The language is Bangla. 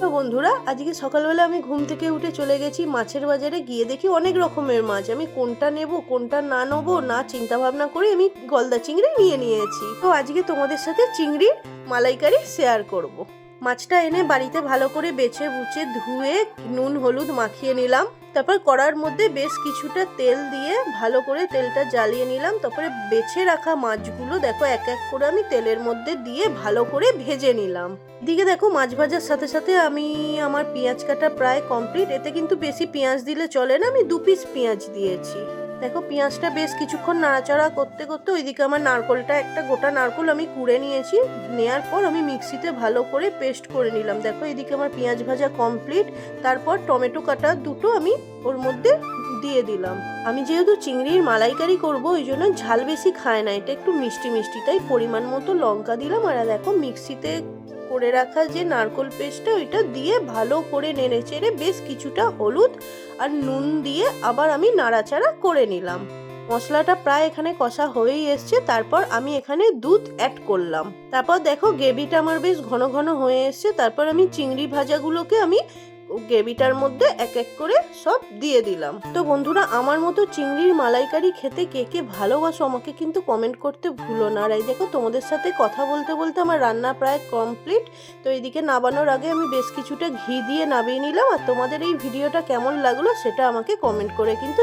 তো বন্ধুরা, আজকে সকালবেলা আমি ঘুম থেকে উঠে চলে গেছি মাছের বাজারে। গিয়ে দেখি অনেক রকমের মাছ। আমি কোনটা নেব কোনটা না নেবো না চিন্তা ভাবনা করে আমি গলদা চিংড়ি নিয়েছি। তো আজকে তোমাদের সাথে চিংড়ির মালাইকারি শেয়ার করব। মাছটা এনে বাড়িতে ভালো করে বেছে বুছে ধুয়ে নুন হলুদ মাখিয়ে নিলাম। তারপর কড়ার মধ্যে বেশ কিছুটা তেল দিয়ে ভালো করে তেলটা জ্বালিয়ে নিলাম। তারপরে বেছে রাখা মাছগুলো দেখো এক এক করে আমি তেলের মধ্যে দিয়ে ভালো করে ভেজে নিলাম। দিকে দেখো মাছ ভাজার সাথে সাথে আমার পেঁয়াজ কাটা প্রায় কমপ্লিট। এতে কিন্তু বেশি পেঁয়াজ দিলে চলে না, আমি 2 পিস পেঁয়াজ দিয়েছি। দেখো পেঁয়াজটা বেশ কিছুক্ষণ নাড়াচাড়া করতে করতে ওইদিকে আমার নারকোলটা, একটা গোটা নারকোল আমি কুড়ে নিয়েছি। নেওয়ার পর আমি মিক্সিতে ভালো করে পেস্ট করে নিলাম। দেখো এদিকে আমার পেঁয়াজ ভাজা কমপ্লিট। তারপর টমেটো কাটা দুটো আমি ওর মধ্যে দিয়ে দিলাম। আমি যেহেতু চিংড়ির মালাইকারি করব ওই জন্য ঝাল বেশি খায় না, এটা একটু মিষ্টি মিষ্টি, তাই পরিমাণ মতো লঙ্কা দিলাম। আর দেখো মিক্সিতে করে রাখা যে নারকোল পেস্টটা ওইটা দিয়ে ভালো করে নেড়ে চেড়ে বেশ কিছুটা হলুদ আর নুন দিয়ে আবার আমি নাড়াচাড়া করে নিলাম। মশলাটা প্রায় এখানে কষা হয়েই এসছে। তারপর আমি এখানে দুধ অ্যাড করলাম। তারপর দেখো গ্রেভিটা আমার বেশ ঘন ঘন হয়ে এসছে। তারপর আমি চিংড়ি ভাজাগুলোকে আমি গ্রেভিটার মধ্যে এক এক করে সব দিয়ে দিলাম। তো বন্ধুরা, আমার মতো চিংড়ির মালাইকারি খেতে কে কে ভালোবাসো আমাকে কিন্তু কমেন্ট করতে ভুলো না। আর এই দেখো তোমাদের সাথে কথা বলতে বলতে আমার রান্না প্রায় কমপ্লিট। তো এইদিকে নাবানোর আগে আমি বেশ কিছুটা ঘি দিয়ে নাবিয়ে নিলাম। আর তোমাদের এই ভিডিওটা কেমন লাগলো সেটা আমাকে কমেন্ট করে কিন্তু